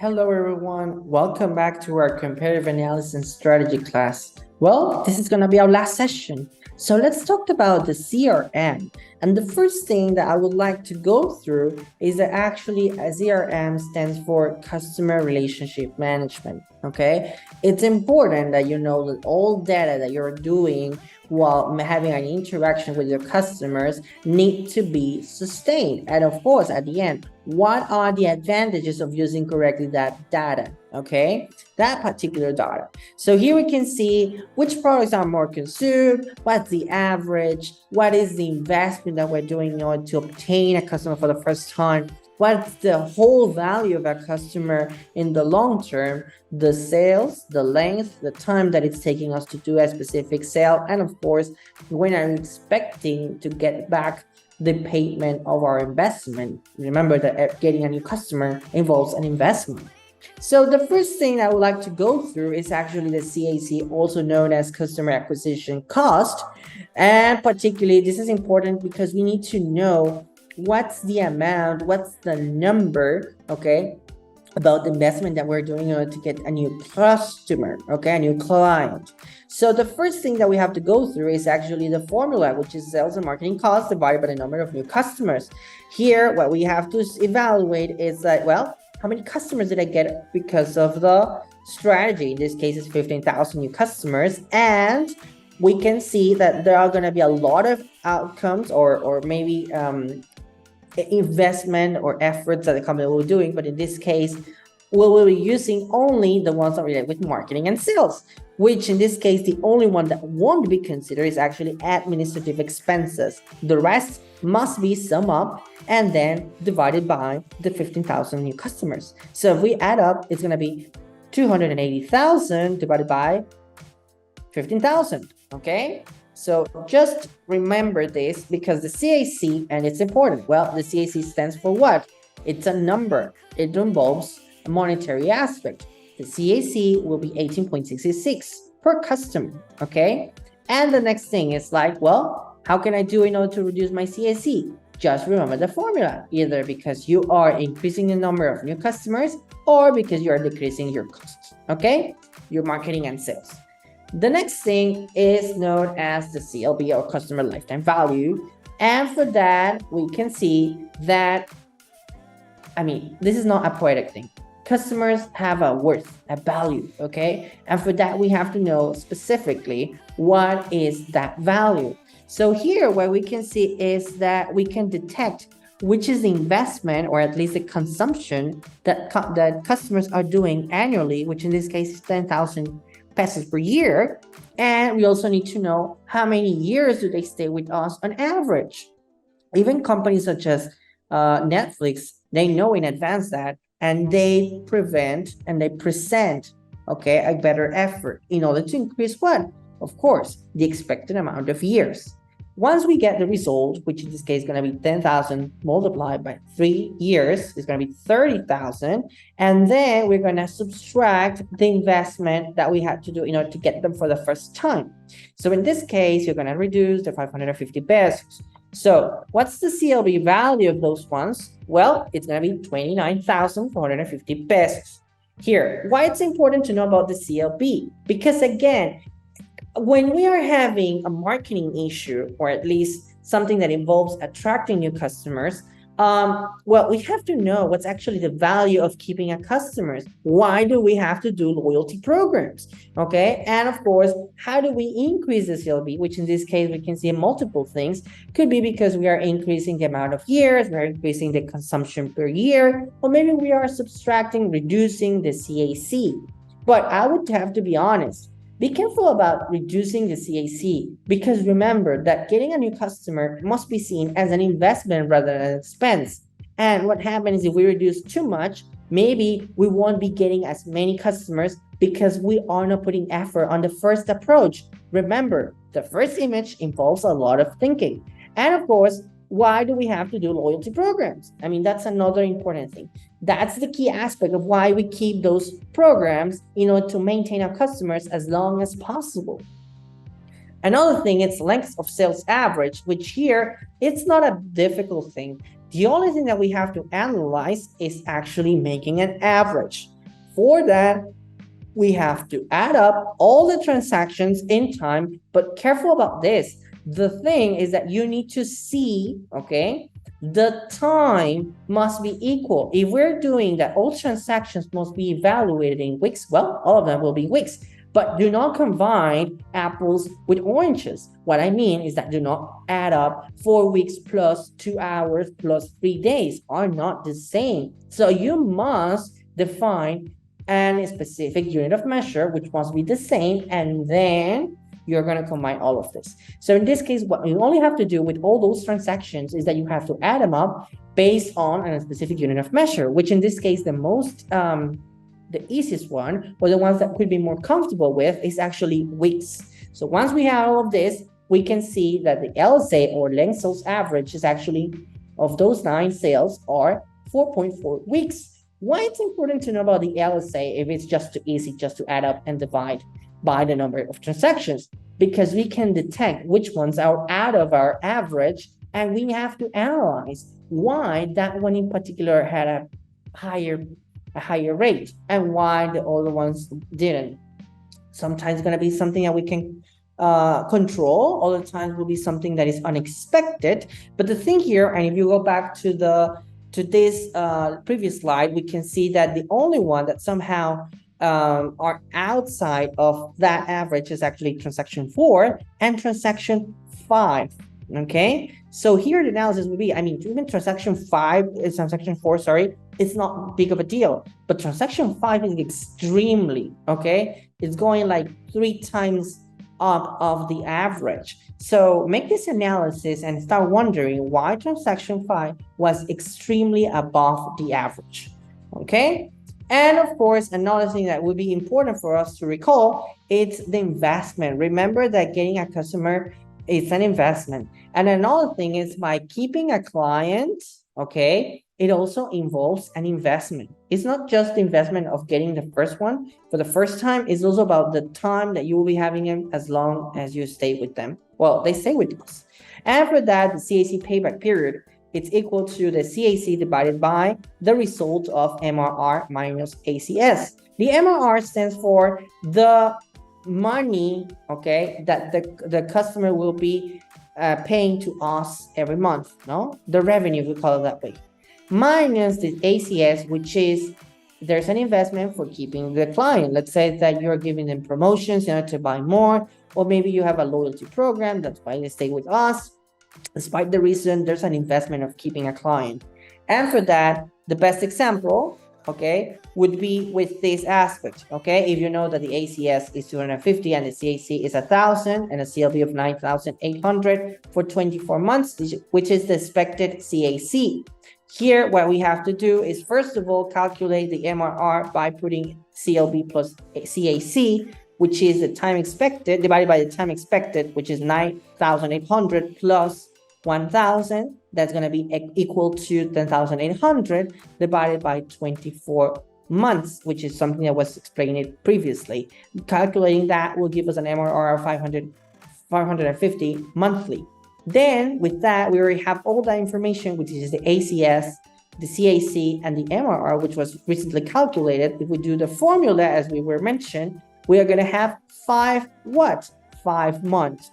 Hello, everyone. Welcome back to our comparative analysis strategy class. Well, this is going to be our last session. So let's talk about the CRM. And the first thing that I would like to go through is that actually a CRM stands for Customer Relationship Management. Okay. It's important that you know that all data that you're doing while having an interaction with your customers need to be sustained. And of course, at the end, what are the advantages of using correctly that data? Okay, that particular data. So here we can see which products are more consumed, what's the average, what is the investment that we're doing in order to obtain a customer for the first time, what's the whole value of a customer in the long term, the sales, the length, the time that it's taking us to do a specific sale, and of course, when I'm expecting to get back the payment of our investment. Remember that getting a new customer involves an investment. So the first thing I would like to go through is actually the CAC, also known as customer acquisition cost. And particularly, this is important because we need to know what's the amount, what's the number, okay, about the investment that we're doing in order to get a new customer, okay, a new client. So the first thing that we have to go through is actually the formula, which is sales and marketing costs divided by the number of new customers. Here, what we have to evaluate is that, well, how many customers did I get because of the strategy? In this case, it's 15,000 new customers. And we can see that there are going to be a lot of outcomes or maybe investment or efforts that the company will be doing, but in this case we'll be using only the ones that relate with marketing and sales, which in this case the only one that won't be considered is actually administrative expenses. The rest must be summed up and then divided by the 15,000 new customers. So if we add up, it's going to be 280,000 divided by 15,000. Okay, so just remember this because the CAC, and it's important. Well, the CAC stands for what? It's a number. It involves a monetary aspect. The CAC will be 18.66 per customer. Okay, and the next thing is like, well, how can I do in order to reduce my CAC? Just remember the formula, either because you are increasing the number of new customers or because you are decreasing your costs. Okay, your marketing and sales. The next thing is known as the CLV, or customer lifetime value. And for that, we can see that, I mean, this is not a poetic thing. Customers have a worth, a value, okay? And for that, we have to know specifically what is that value. So here, what we can see is that we can detect which is the investment, or at least the consumption that customers are doing annually, which in this case is 10,000 pesos per year. And we also need to know how many years do they stay with us on average. Even companies such as Netflix, they know in advance that, and they prevent and they present, okay, a better effort in order to increase what? Of course, the expected amount of years. Once we get the result, which in this case is going to be 10,000 multiplied by 3 years, it's going to be 30,000. And then we're going to subtract the investment that we had to do in order to get them for the first time. So in this case, you're going to reduce the 550 pesos. So what's the CLV value of those ones? Well, it's going to be 29,450 pesos. Here, why it's important to know about the CLV? Because again, when we are having a marketing issue, or at least something that involves attracting new customers, well, we have to know what's actually the value of keeping a customers. Why do we have to do loyalty programs? Okay, and of course, how do we increase the CLV? Which in this case, we can see multiple things. Could be because we are increasing the amount of years, we're increasing the consumption per year, or maybe we are subtracting, reducing the CAC. But I would have to be honest. Be careful about reducing the CAC, because remember that getting a new customer must be seen as an investment rather than an expense. And what happens if we reduce too much, maybe we won't be getting as many customers because we are not putting effort on the first approach. Remember, the first image involves a lot of thinking. And of course, why do we have to do loyalty programs? I mean, that's another important thing. That's the key aspect of why we keep those programs in order to maintain our customers as long as possible. Another thing is length of sales average, which here, it's not a difficult thing. The only thing that we have to analyze is actually making an average. For that, we have to add up all the transactions in time, but careful about this. The thing is that you need to see, okay, the time must be equal. If we're doing that, all transactions must be evaluated in weeks, well, all of them will be weeks. But do not combine apples with oranges. What I mean is that do not add up 4 weeks plus 2 hours plus 3 days are not the same. So you must define a specific unit of measure, which must be the same, and then you're going to combine all of this. So in this case, what you only have to do with all those transactions is that you have to add them up based on a specific unit of measure, which in this case, the easiest one, or the ones that could be more comfortable with, is actually weeks. So once we have all of this, we can see that the LSA, or length sales average, is actually, of those 9 sales, are 4.4 weeks. Why it's important to know about the LSA if it's just too easy just to add up and divide by the number of transactions? Because we can detect which ones are out of our average, and we have to analyze why that one in particular had a higher rate and why the other ones didn't. Sometimes it's going to be something that we can control. Other times will be something that is unexpected. But the thing here, and if you go back to this previous slide, we can see that the only one that somehow are outside of that average is actually transaction 4 and transaction 5. Okay, so here the analysis would be, I mean, even transaction 4, sorry, it's not big of a deal, but transaction 5 is extremely, okay, it's going like 3 times up of the average. So make this analysis and start wondering why transaction 5 was extremely above the average. Okay, and of course, another thing that would be important for us to recall, it's the investment. Remember that getting a customer is an investment. And another thing is, by keeping a client, okay, it also involves an investment. It's not just the investment of getting the first one for the first time. It's also about the time that you will be having them as long as you stay with them. Well, they stay with us. After that, the CAC payback period, it's equal to the CAC divided by the result of MRR minus ACS. The MRR stands for the money, okay, that the customer will be paying to us every month, no? The revenue, we call it that way. Minus the ACS, which is there's an investment for keeping the client. Let's say that you're giving them promotions in order to buy more, or maybe you have a loyalty program, that's why they stay with us. Despite the reason, there's an investment of keeping a client. And for that, the best example, okay, would be with this aspect, okay? If you know that the ACS is 250 and the CAC is 1,000 and a CLV of 9,800 for 24 months, which is the expected CAC. Here, what we have to do is, first of all, calculate the MRR by putting CLV plus CAC, which is the time expected, divided by the time expected, which is 9,800 plus 1,000. That's going to be equal to 10,800 divided by 24 months, which is something that was explained previously. Calculating that will give us an MRR of 550 monthly. Then with that, we already have all that information, which is the ACS, the CAC, and the MRR, which was recently calculated. If we do the formula, as we were mentioned, we are going to have 5 months.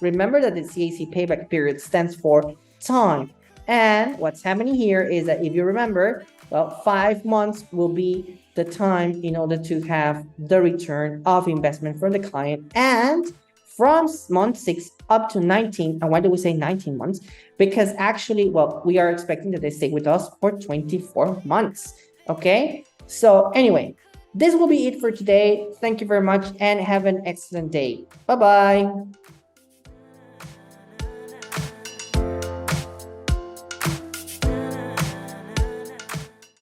Remember that the CAC payback period stands for time. And what's happening here is that if you remember, well, 5 months will be the time in order to have the return of investment from the client. And from month 6 up to 19, and why do we say 19 months? Because actually, well, we are expecting that they stay with us for 24 months, okay? So anyway, this will be it for today. Thank you very much and have an excellent day. Bye-bye.